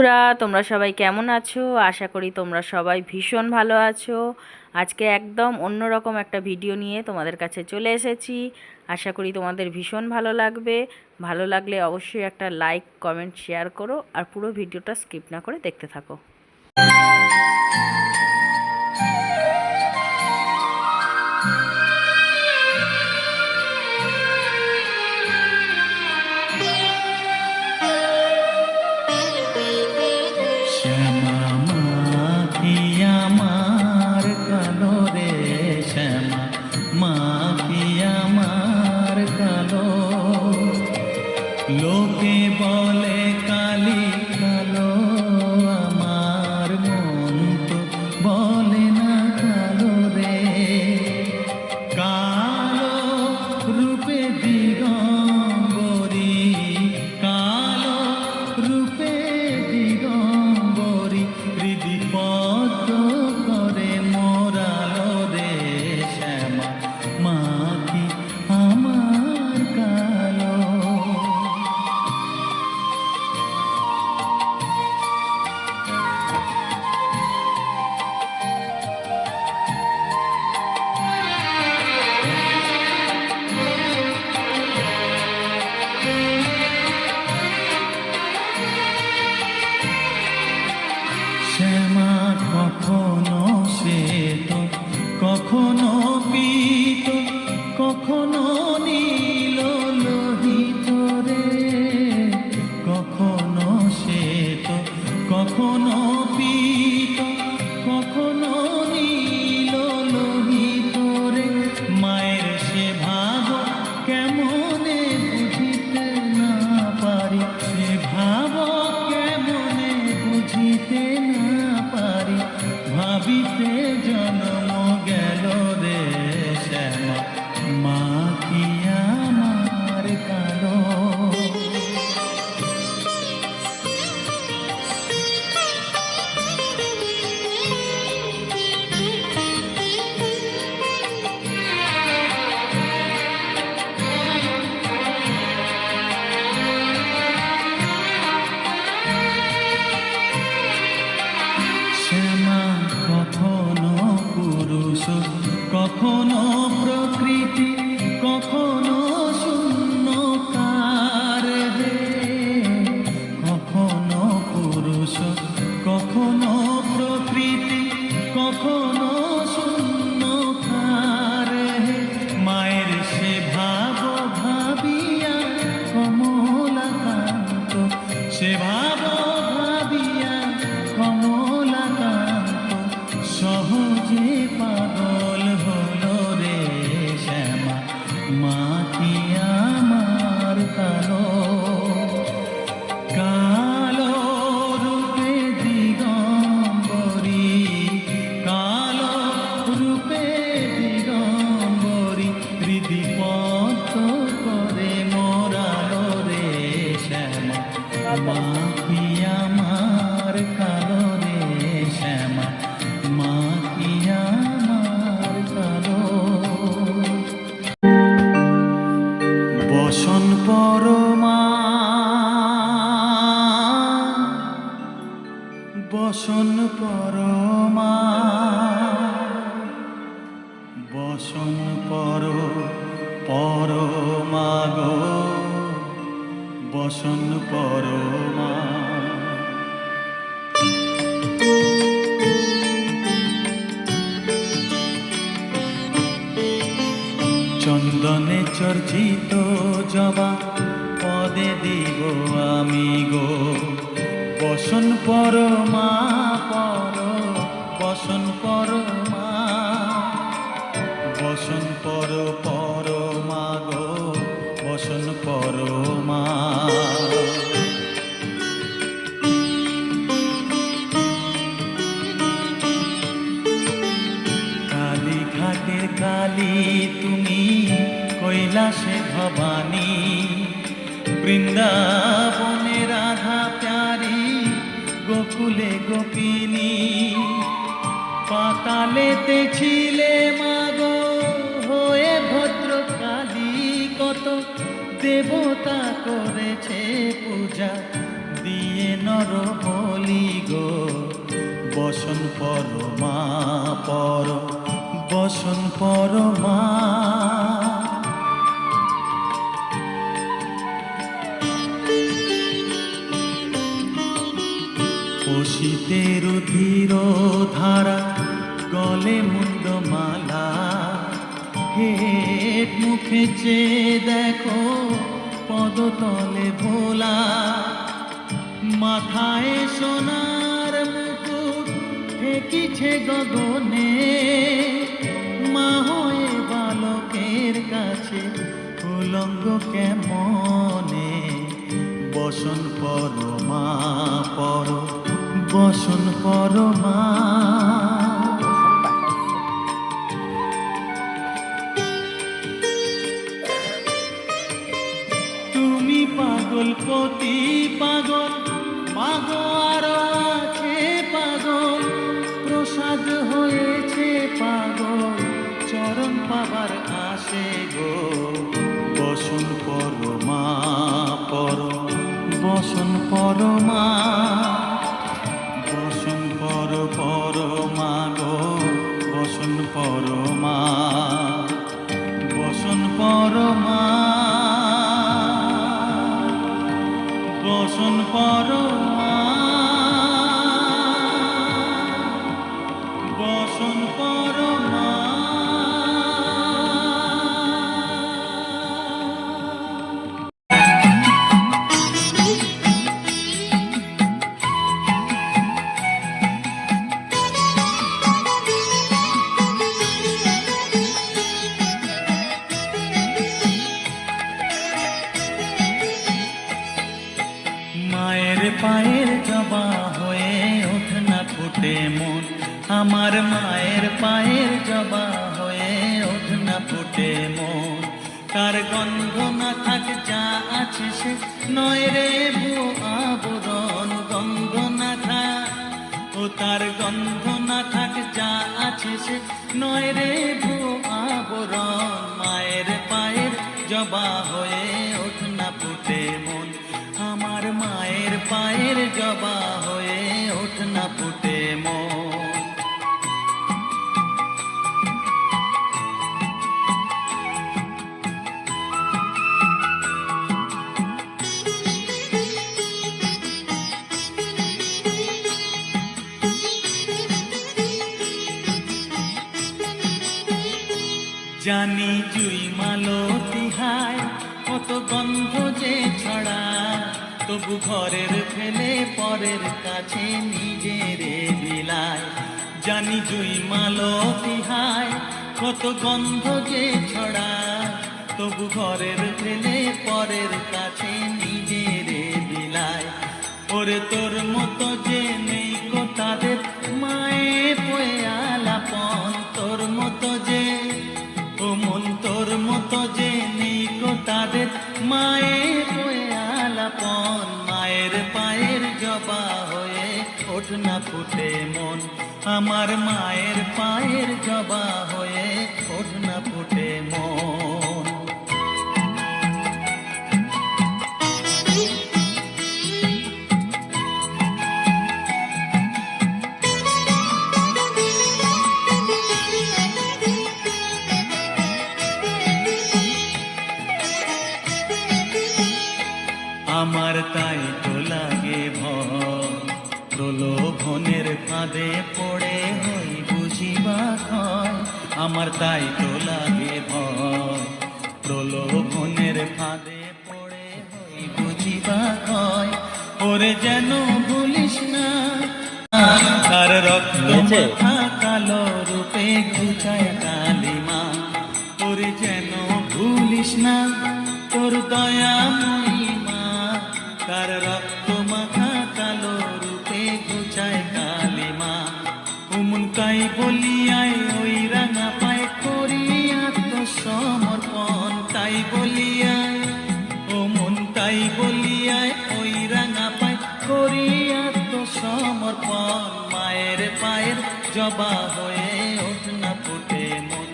বন্ধুরা, তোমরা সবাই কেমন আছো? আশা করি তোমরা সবাই ভীষণ ভালো আছো। আজকে একদম অন্যরকম একটা ভিডিও নিয়ে তোমাদের কাছে চলে এসেছি। আশা করি তোমাদের ভীষণ ভালো লাগবে। ভালো লাগলে অবশ্যই একটা লাইক, কমেন্ট, শেয়ার করো আর পুরো ভিডিওটা স্কিপ না করে দেখতে থাকো। শ্যামা মাখি আমার কালো রে, শ্যামা মাখি আমার কালো। লোকে বলে কালি কালো, আমার মন তো বলে না কালো রে। কালো রূপে দিগম্বরী, কালো রূপে দিগম্বরী, হৃদি পদ্ম করে মোরালো রে। শ্যামা মাখি আমার কালো। শ্যামা কখনো শ্বেত, কখনো পীত, কখনো নীল লোহিত রে। কখনো শ্বেত, কখনো পীত, কখনো নীল লোহিত রে। মায়ের সে ভাব কেমনে বুঝিতে না পারি, সে ভাব কেমনে বুঝিতে না পারি, ভাবিতে জন্ম গেল রে। শ্যামা মাখি আমার কালো। শ্যামা কখনো পুরুষ, কখনো প্রকৃতি, কখনো শূন্যকার হে। কখনো পুরুষ, কখনো প্রকৃতি, কখনো শূন্যকার হে। মায়ের সে ভাব ভাবিয়া কমলাকান্ত, সে ভাব ভাবিয়া কমলাকান্ত সহজে পাগল হলো রে। শ্যামা মাখি আমার কালো। কালো রূপে দিগম্বরী, কালো রূপে দিগম্বরী, হৃদি পদ্ম করে মোরালো রে। শ্যামা মাখি আমার কালো রে। শ্যামা মাখি আমার কালো। বসন পরমা, বসন পরমা, বসন পরমা গো, বসন পরমা। চন্দনে চর্চিত জবা পদে দিব আমি গো, বসন পরমা পর, বসন পরমা, বসন পরমা গো, বসন পরমা। কালী ঘাটের কালী তুমি, কৈলাসে ভবানী, বৃন্দাবনে রাধা প্যারি, গোকুলে গোপিনী। পাতালেতে ছিলে মাগো হয়ে ভদ্রকালী, কত দেবতা করেছে পূজা দিয়ে নর বলি। বসন পরমা পর বসন পরমা। শীতের ধীর ধারা গলে মুন্ডমালা, হেট মুখে চেয়ে দেখো পদতলে ভোলা। মাথায় সোনার মুকুট ঠেকিছে গগনে, মা হয়ে বালকের কাছে উলঙ্গ কেমনে। বসন পরমা পর বসন পরমা। তুমি পাগল পতি পাগল, মাগো আরো আছে পাগল, প্রসাদ হয়েছে পাগল, চরণ পাবার আসে গো। বসন পরমা পর বসন পরমা। বসন পর পরমা গো বসন পরমা। বসন পরমা বসন পরমা। বসন পরমা। মায়ের পায়ের জবা হয়ে ওঠ না ফুটে মন, আমার মায়ের পায়ের জবা হয়ে ওঠ না ফুটে মন। তার গন্ধ না থাক যা আছে সে নয় রে ভুয়ো আবরণ, গন্ধ না থাক ও তার গন্ধ না থাক যা আছে সে নয় রে ভুয়ো আবরণ। মায়ের পায়ের জবা হয়ে ওঠ না ফুটে মন, আমার মায়ের পায়ের জবা হয়ে ওঠ না ফুটে মন। জানি জুই মালতী হায় কত গন্ধ যে ছড়া, তবু ঘরের ফেলে পরের কাছে নিজের বিলায়। জানি জুই মালতী হায় কত গন্ধ যে ছড়া, তবু ঘরের ফেলে পরের কাছে নিজের বিলায়। ওরে তোর মতো যে নেই কো তাদের মায়ে পয়ে আলাপন, তোর মতো যে ও মন তোর মতো যে নেই কো তাদের মায়ে পয়ে আলাপন। মায়ের পায়ের জবা হয়ে ওঠ না ফুটে মন, আমার মায়ের পায়ের জবা হয়ে ওঠ না ফুটে মন। আমার তাই তো লাগে ভয়, প্রলোভনের ফাঁদে পড়ে হই বুঝিবা ক্ষয়। আমার তাই তো লাগে ভয়, প্রলোভনের ফাঁদে পড়ে হই বুঝিবা ক্ষয়। ওরে যেন ভুলিস না তার রক্ত মাখা কালো রূপে ঘুচায় কালিমা। ওরে যেন ভুলিস না তোর দয়াময়ী মা, তার রক্ত মাখা কালো রূপে ঘুচায় কালিমা। উমন তাই বলিয়ায় ওই রাঙা পায় করি আত্মসমর্পণ, তাই বলিয়ায় ও মন তাই বলিয়ায় ওই রাঙা পায় করি আত্মসমর্পণ। মায়ের পায়ের জবা হয়ে ওঠ না ফুটে মন,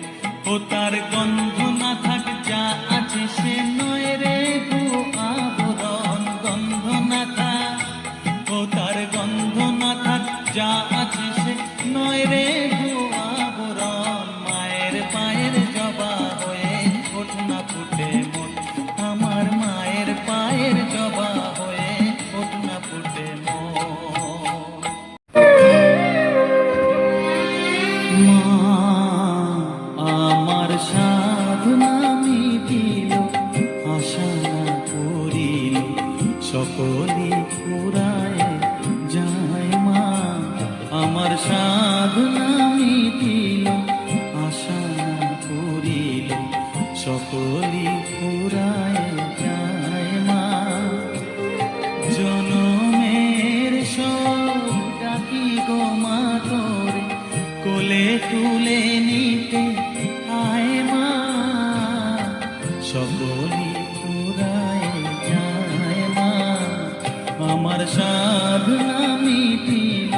ও তার গন্ধ না থাক যা আছে সে নয় রে ভুয়ো আবরণ। গন্ধ না থাক ও তার গন্ধ না থাক যা আছে সে রে আবরণ, মায়ের পায়ের জবা হয়ে ওঠ না ফুটে মন, আমার মায়ের পায়ের জবা হয়ে ওঠ না ফুটে মন। মা আমার সাধনা মিটিল, আশা না করিল, সকলে পুরায় যায় মা। আমার সাধনা মিটিল, আশা না করিল, সকলে পুরায় যায় মা। জনমের সব ডাকি গো মা তোরে, কোলে তুলে নিতে আয় মা, সকলি পুরায় যায় মা। আমার সাধনা মিটিল,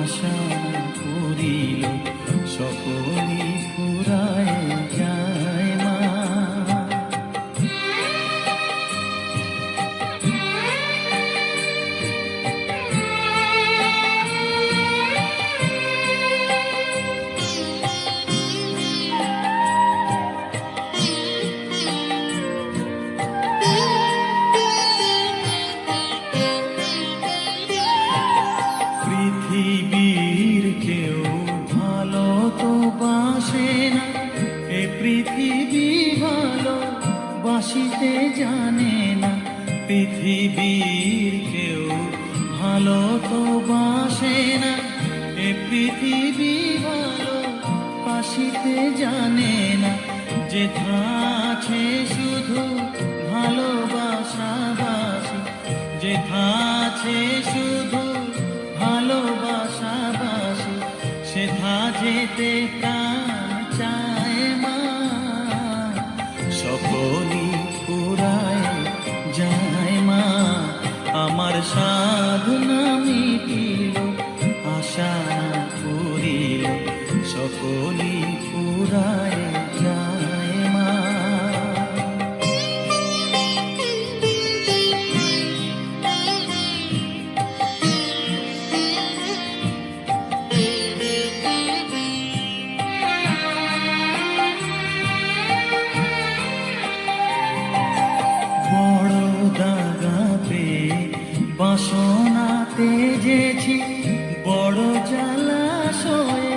আশা করিল, সকলি পুরায় যায় মা। পৃথিবীর কেউ ভালো তো বাসে না, এ পৃথিবী ভালো বাসিতে জানে না। পৃথিবীর কেউ ভালো তো বাসে না, এ পৃথিবী ভালো বাসিতে জানে না। যেথা আছে শুধু ভালোবাসাবাসি, যেথা আছে শুধু ভালোবাসাবাসি, সেথা যেতে প্রাণ চায় মা। সকলি পুরায় যায় মা। আমার সাধনা মিটিল, আশা করিল, সকলি পুরায় যায় মা। বড় দাগা পেয়ে বাসনা তেজেছি, বড় জলাশয়ে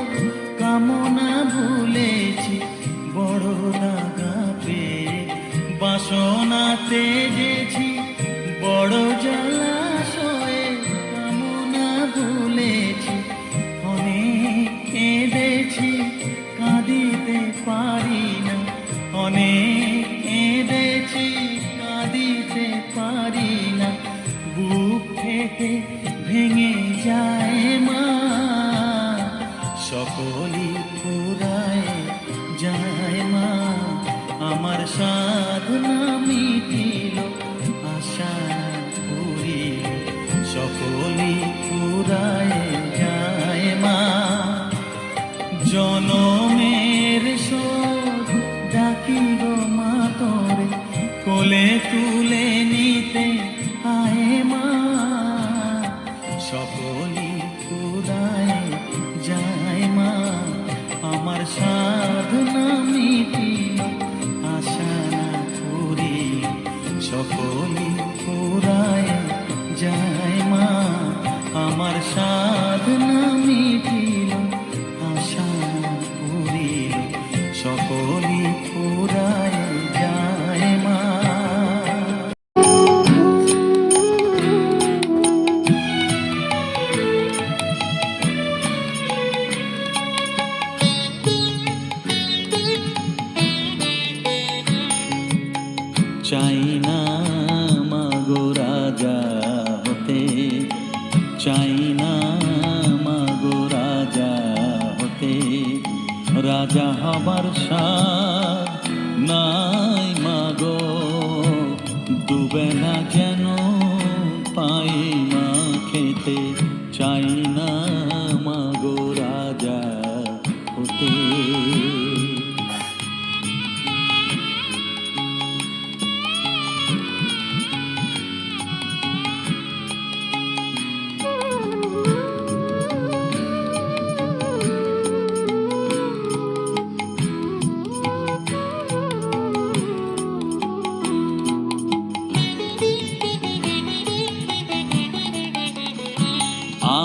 কামনা ভুলেছি। বড় দাগা পেয়ে বাসনা তেজেছি, বড় জলাশয়ে কামনা ভুলেছি। অনেক কেঁদেছি, কাঁদিতে পারি না, অনেক কেঁদেছি, কাঁদিতে পারি না। বুক ফেটে ভেঙে যায় মা, সকলি পুরায় যায় মা। আমার সাধনা মিটিল, আশা করিল, সকলি পুরায় যায় মা। জনমের শোধ ডাকি গো মা তোরে, কোলে তুলে নিতে আয় মা, সকলি পুরায় যায় মা। আমার সাধনা মিটিল, আশা না করিল, সকলি পুরায় যায় মা। আমার সাধনা মিটিল, আশা করিল, সকলি পুরায় যায় মা। চাই না মাগো রাজা হতে, চাই না মাগো রাজা হতে, রাজা হবার সাধ নাই মাগো। ডুবে না যেন পাই মা খেতে, চাই না মাগো রাজা হতে।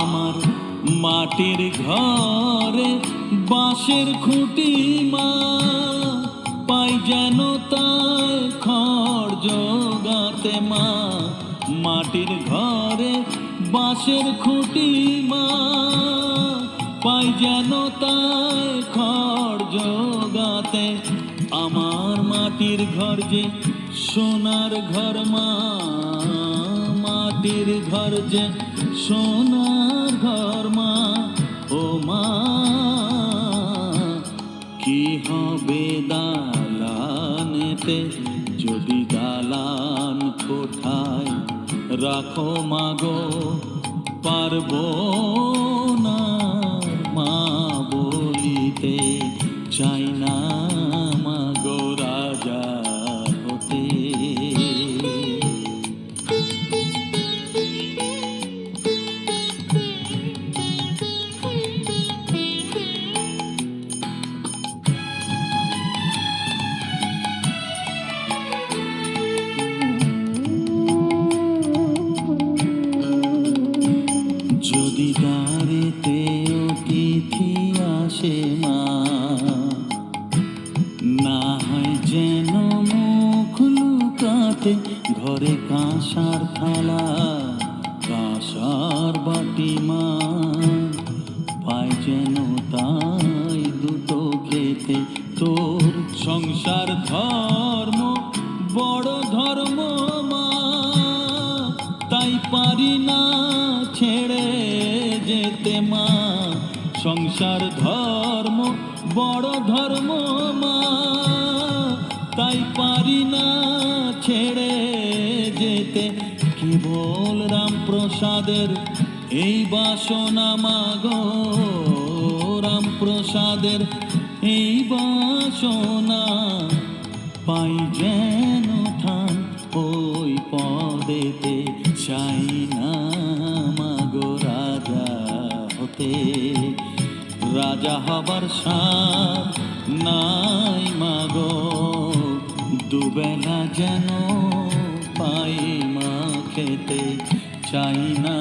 আমার মাটির ঘরে বাঁশের খুঁটি মা, পাই যেন তাই খড় জোগাতে মা। মাটির ঘরে বাঁশের খুঁটি মা, পাই যেন তাই খড় জোগাতে। আমার মাটির ঘর যে সোনার ঘর মা, মাটির ঘর যে সোনার ঘর মা। ও মা, কি হবে দালানেতে যদি দালান কোঠায় রাখো মাগো, পারবো না মা বলিতে। চাই না মাগো রাজা হতে। যদি দ্বারেতে অতিথি আসে মা, না হয় যেন মুখ লুকাতে ঘরে কাঁসার থালা কাঁসার বাটি মা, পাই যেন তাই দুটো খেতে। তোর সংসার ধর্ম বড় ধর্ম মা, তাই পারি না ছেড়ে যেতে মা। সংসার ধর্ম বড় ধর্ম মা, তাই পারি না ছেড়ে যেতে। কেবল রামপ্রসাদের এই বাসনা মাগো, রামপ্রসাদের এই বাসনা, পাই যেন ঠান ওই পদেতে। চাই না মাগো রাজা হতে, রাজা হবার সাধ নাই মাগো। দুবেলা যেন পাই মা খেতে। চাই না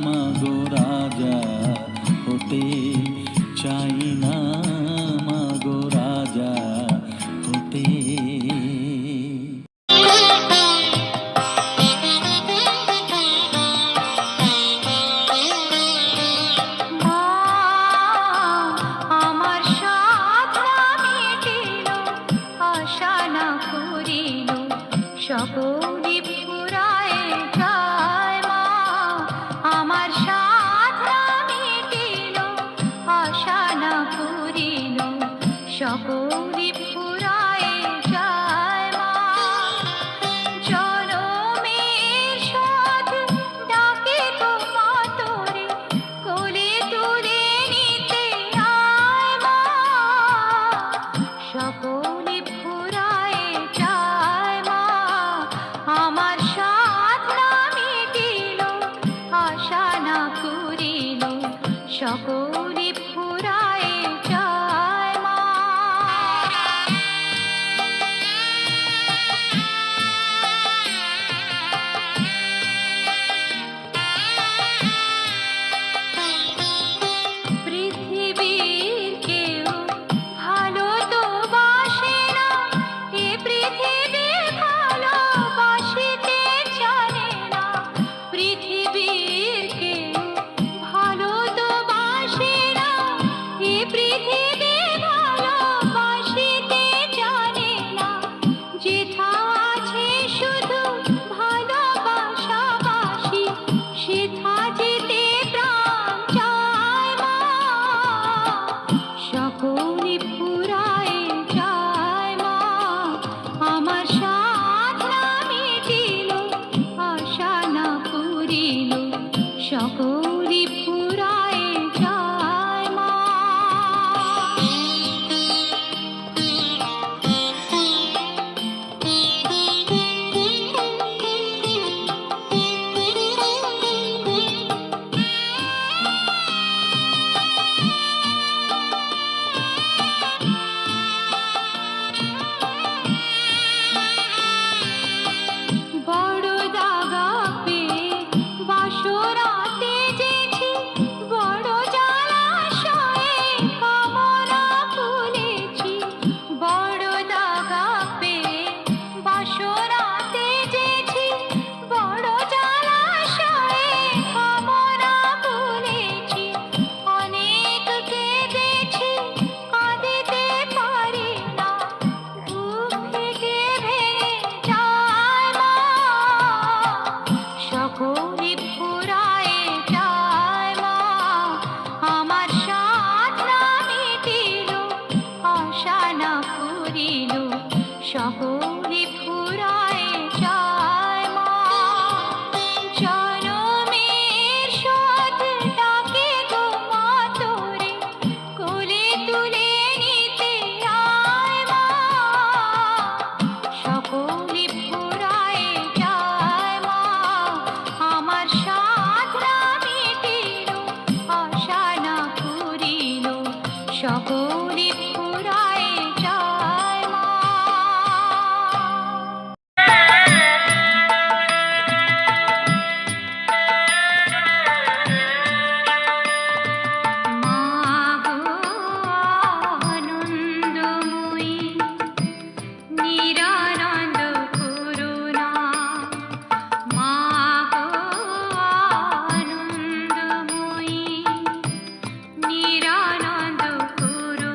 মাগো রাজা হতে, চাই না মাগো রাজা হতে। আমার সাধনা মিটিল, আশা না করিল, সকলি ফুরায় যায় মা। আমার সাধনা মিটিল, আশা না করিল, সকলি ফুরায় যায় মা। জনমের সাধ ডাকে তোমা তোরে, কোলে তুলে নিতে আয় মা। সকলে ফুরায় যায় মা। আমার সাধনা মিটিল, আশা না করিল, সকলে ফুরায় যায় মা। পৃথিবীর কেউ ভালো তো বাসে না, এ পৃথিবী ভালোবাসিতে জানে না। পৃথিবীর কেউ ভালো তো বাসে সকলে ফুরায় যায় মা। মা গো আনন্দময়ী, নিরানন্দ করুণা। মা গো আনন্দময়ী, নিরানন্দ করুণা।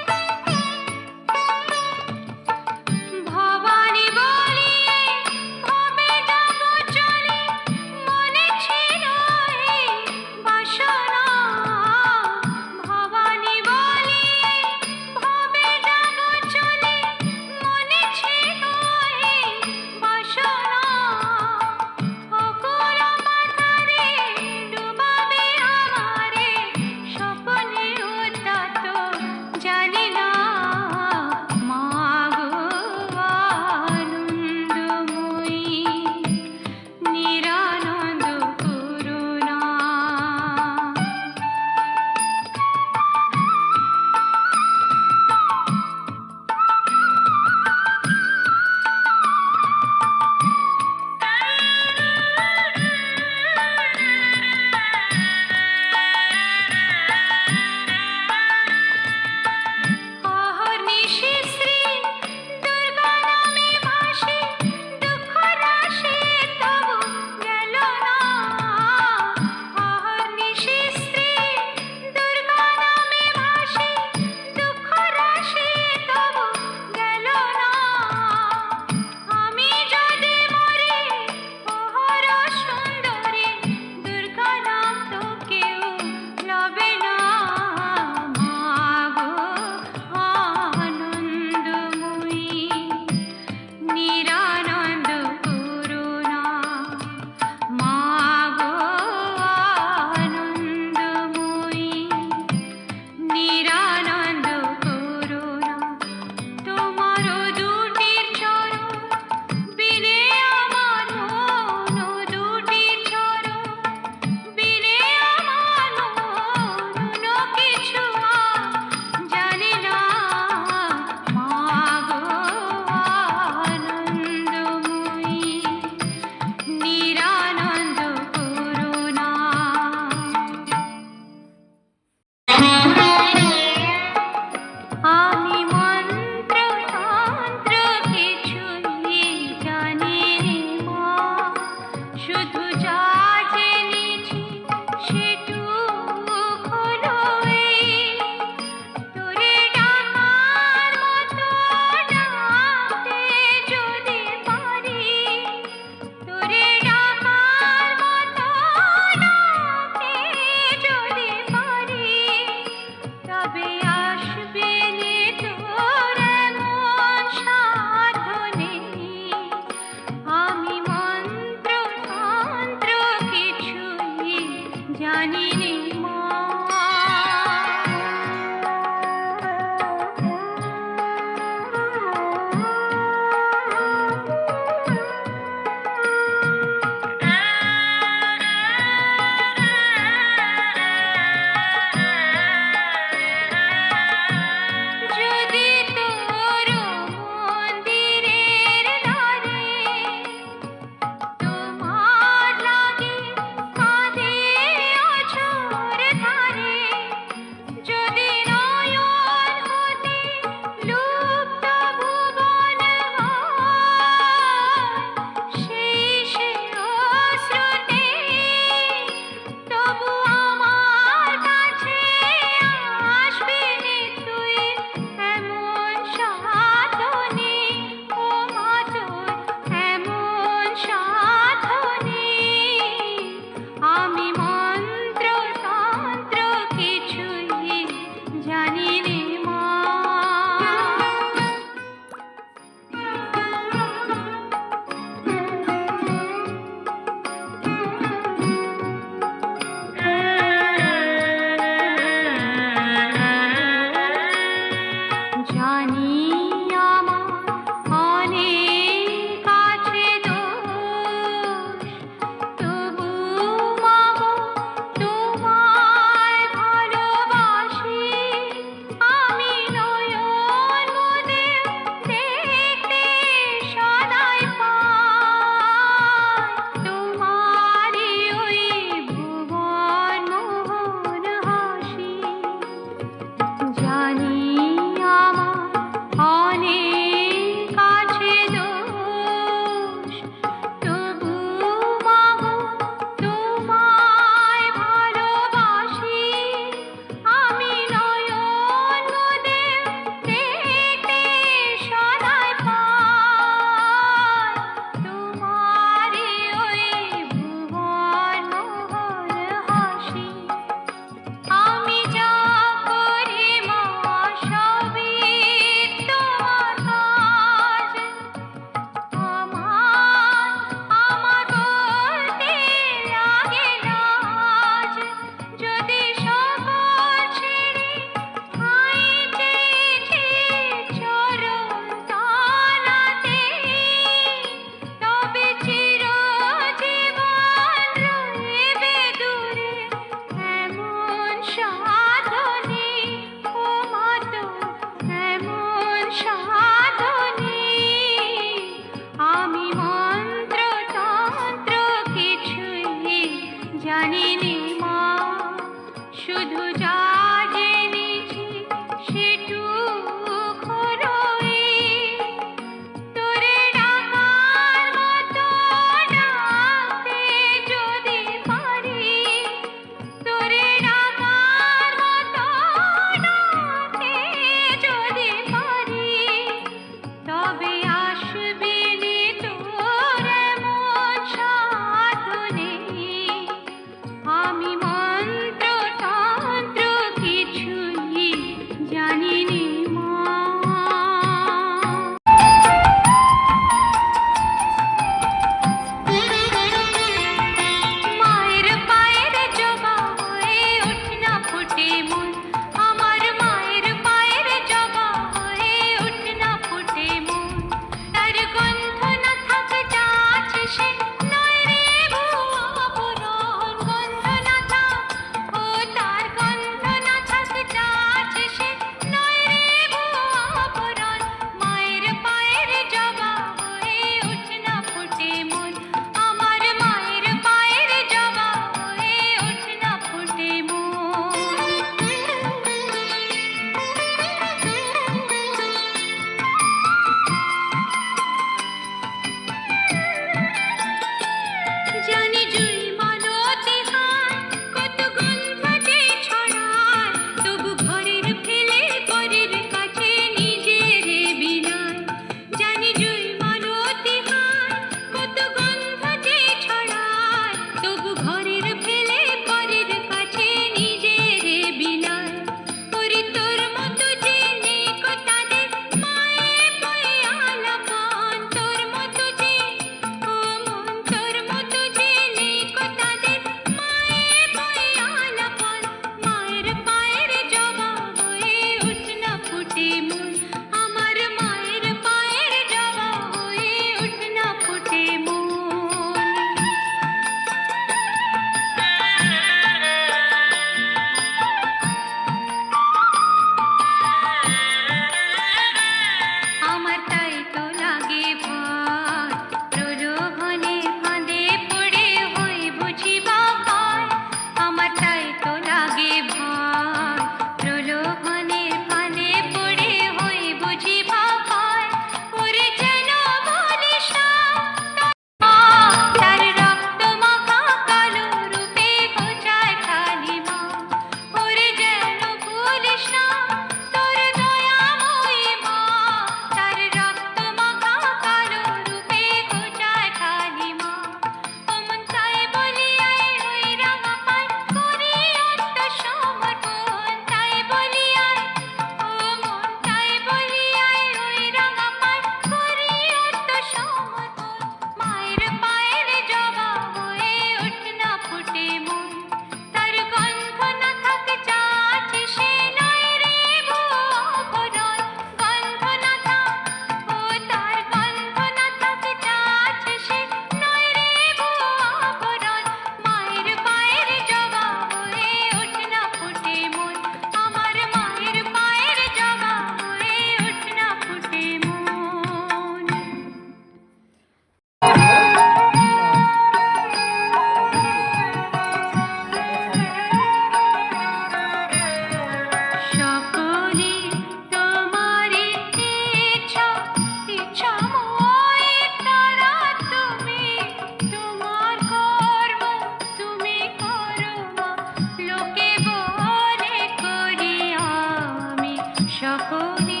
সকলে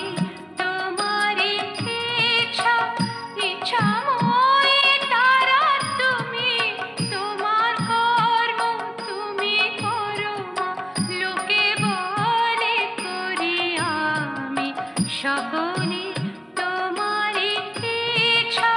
তোমারই ইচ্ছা ইচ্ছাময়ী তারা তুমি তোমার কর্ম তুমি করো মা লোকে বলে করি আমি সকলে তোমারই ইচ্ছা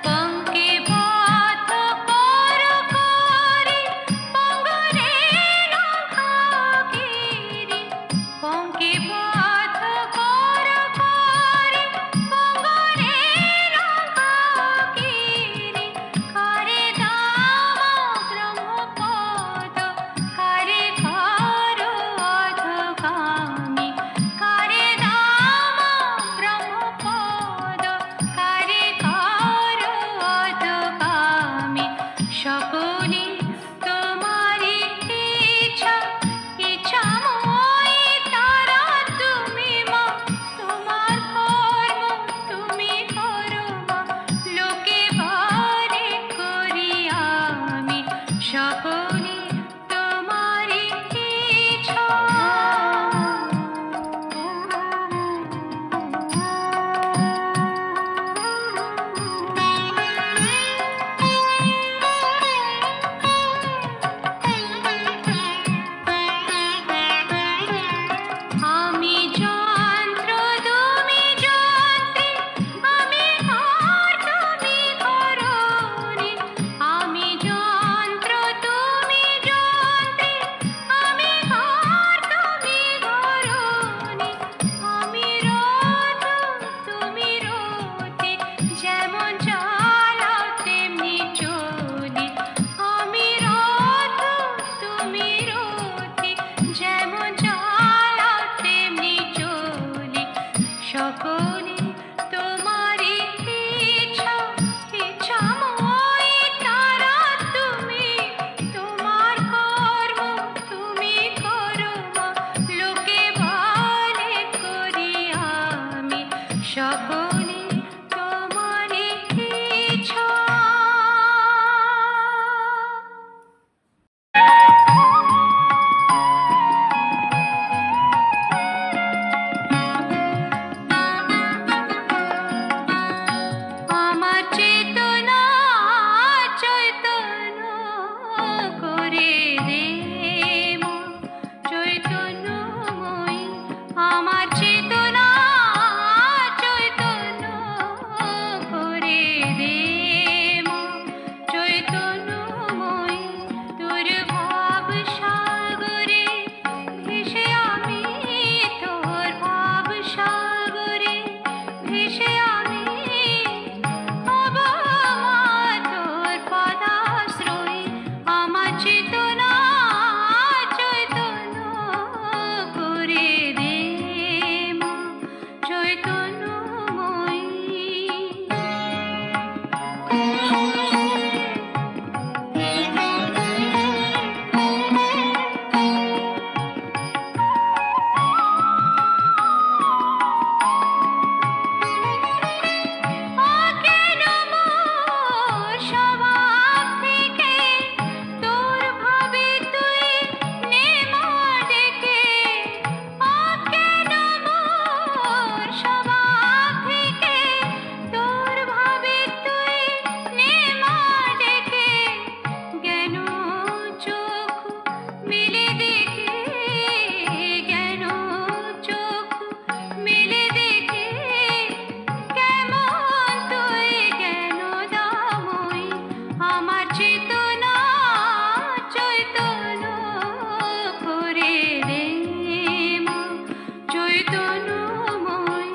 পঙ্কে বদ্ধ কর করি পঙ্গরে লঙ্ঘাগিরি পঙ্কে বদ্ধ কর করি পঙ্গরে লঙ্ঘাগিরি করে দাম ব্রহ্মপদ করে ঘর অধগামী করে দাম ব্রহ্মপদ করে ঘর অধগামী সকলে তোমারই ইচ্ছা ইচ্ছাময়ী তারা তুমি মা তোমার কর্ম তুমি করো মা লোকে বলে করি আমি সকলে তোমারই ইচ্ছা আমি যন্ত্র তুমি যন্ত্রী আমি ঘর তুমি ঘরণী আমি যন্ত্র তুমি যন্ত্রী আমি ঘর তুমি ঘরণী আমি রথ তুমি রথী যেমন চালাও তেমনি চলি আমি রথ তুমি রথী যেমন চালাও তেমনি চলি সকলে তোমারই ইচ্ছা ইচ্ছাময়ী তারা তুমি তোমার কর্ম তুমি করো মা লোকে বলে করি আমি সকলে তোমারই ইচ্ছা আমার চেতনা চৈতন্য করে দে মা চৈতন্যময়ী আমার চেতনা চৈতন্য করে দে মা চৈতন্যময়ী তোর ভাব সাগরে ভেসে আমি তোর ভাব সাগরে ভেসে আমি হব মা তোর পদাশ্রয়ী আমার চেতনা চৈতন্য করে দে মা অজ্ঞান মোর স্বভাব থেকে তোর ভাবে তুই নে মা ডেকে অজ্ঞান মোর স্বভাব থেকে তোর ভাবে তুই নে মা ডেকে জ্ঞান চোখ মেলে দেখে জ্ঞান চোখ মেলে দেখে কেমন তুই জ্ঞান দাময়ী আমার চেতনা চৈতন্য করে দে মা চৈতন্যময়ী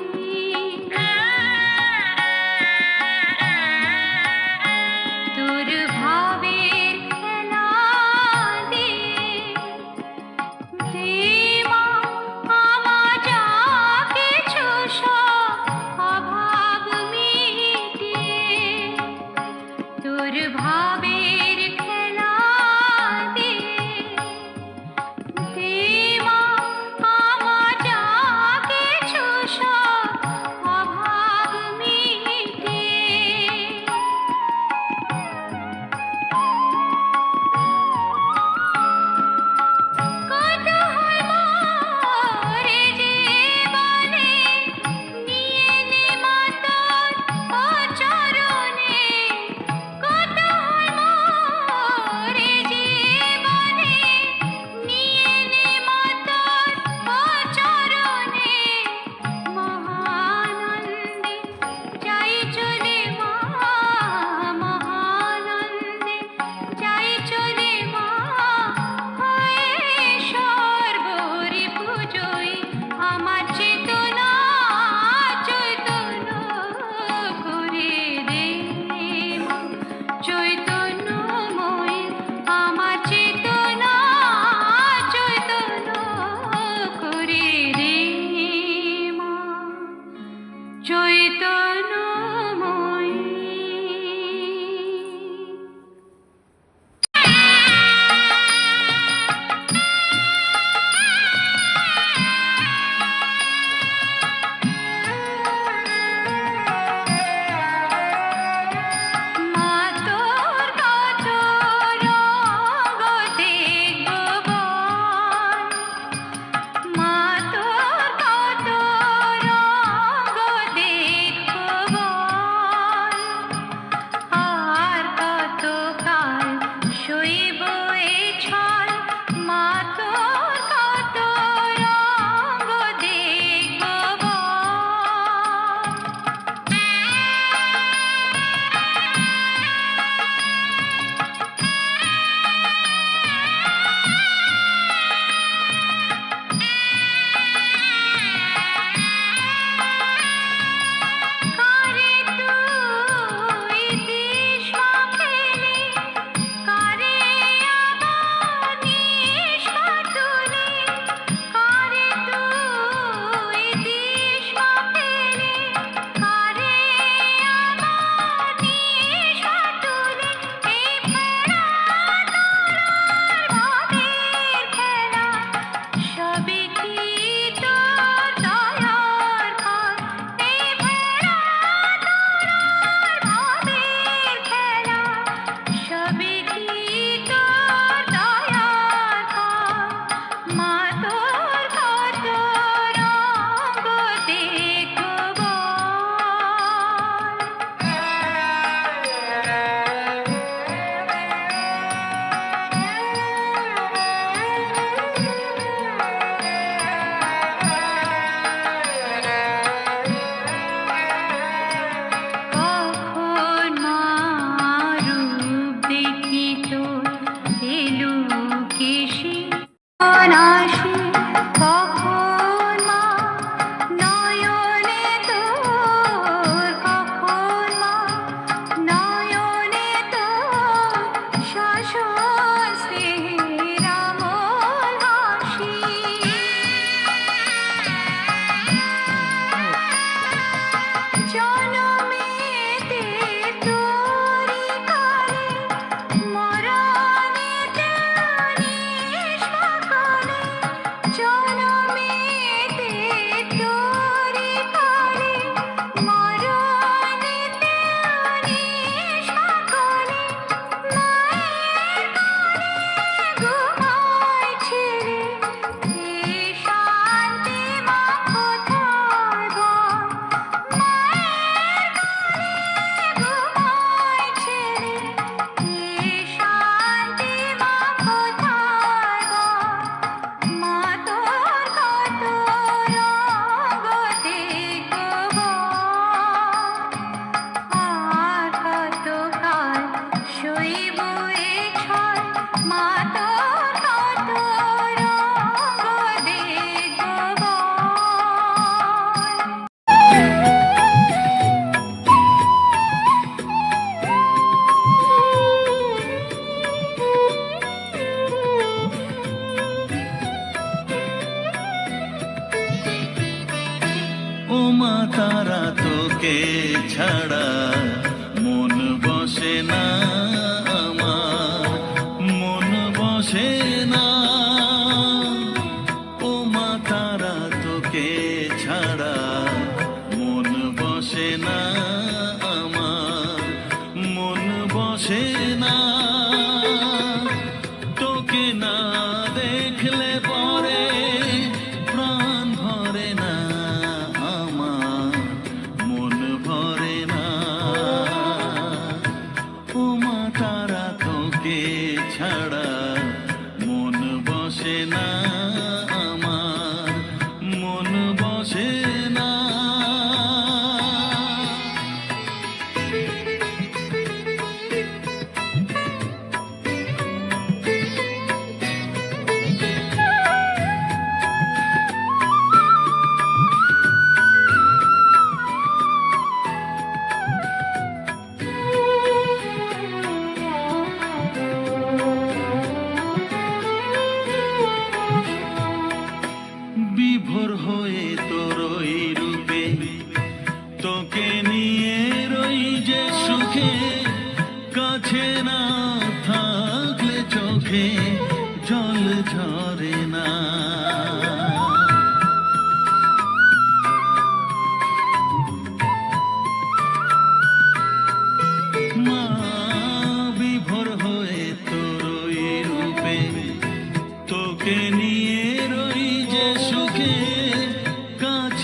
তোর ভাবের খেলা দিয়ে দে মা আমার যা কিছু সব অভাব মিটিয়ে তোর ভাবের খেলা দিয়ে দে মা আমার যা চৈতন্যময়ী। মা তোর কত রঙ দেখব বল, মা তোর কত রঙ দেখব বল, আর কত কাল সইব এ ছল, মা তোর কত রঙ দেখব বল। কারে তুই দিস মা ফেলে, কারে আবার নিস মা তুলে, কারে তুই দিস মা ফেলে, কারে আবার নিস মা তুলে। এই ফেরা তোর ভাবের খেলা, সবই কি তোর দয়ার ফল। এই ফেরা তোর ভাবের খেলা, সবই কি তোর দয়ার ফল। মা তোর কত রঙ দেখব বল। কখন মা রূপ দেখি তোর এলো কেশে আসে, কখন মা নয়নে তোর, কখন মা নয়নে তোর শাসন স্নেহের আমল হাসি। জনমেতে তোরি কালে, মরণেতে নিস মা কালে। জনমেতে তোরি কালে, মরণেতে নিস মা কালে। মায়ের কোলে ঘুমায় ছেলে, এ শান্তি মা কোথায় বল। মায়ের ঘুমায় ছেলে, এ শান্তি মা কোথায় বল। মা তোর কত রঙ দেখব বল, আর কত কাল সইব এ ছল। মা তোর কত রঙ দেখব বল। ও মা তারা তোকে ছাড়া মন বসে না আমার, মন বসে না। ও মা তারা তোকে ছাড়া মন বসে না আমার, মন বসে না। তোকে না দেখলে পরে প্রাণ ভরে না আমার, মন ভরে না। ও মা তারা তোকে ছাড়া মন বসে না আমার, মন বসে না। বিভোর হয়ে তোর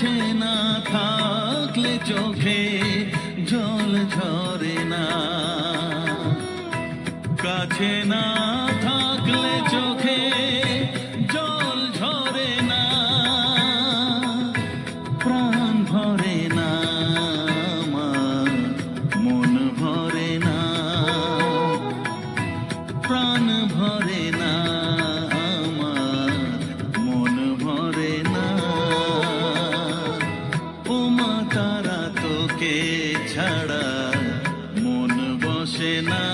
কাছে না থাকলে চোখে জল ঝরে না, কাছে না থাকলে চোখে জল ঝরে না, প্রাণ ভরে না আমার, মন ভরে না, প্রাণ ভরে না আমার, মন ভরে না। ও মা তারা তোকে ছাড়া মন বসে না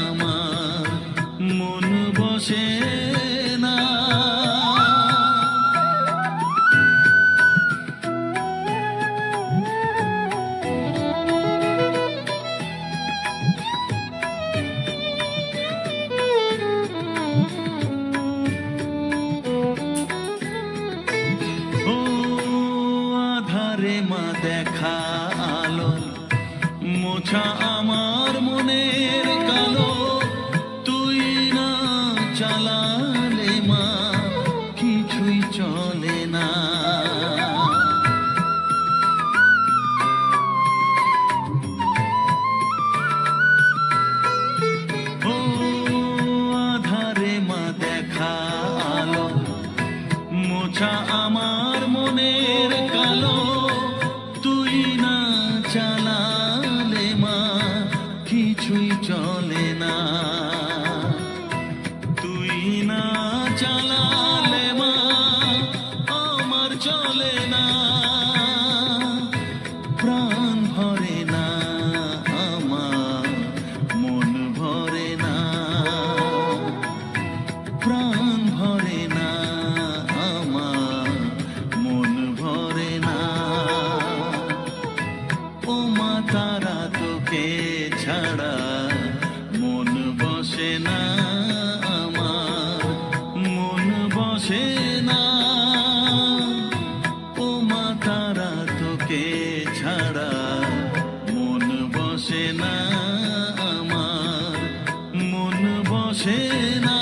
আমার, মন বসে না। ও আধারে মা দেখা আলো, মোছা আমার মনের কালো, তুই না চালালে মা কিছুই চলে না। ও আধারে মা দেখা আলো, মোছা আমার মনের কালো, তুই না চালালে মা কিছুই চলে না, তুই না চালালে মা আমার চলে না, প্রাণ ভরে না আমার, মন ভরে না, প্রাণ ভরে না আমার, মন ভরে না। ও মা তারা তোকে ছাড়া মন বসে না আমার, মন বসে না। ও মা তারা তোকে ছাড়া মন বসে না আমার, মন বসে না।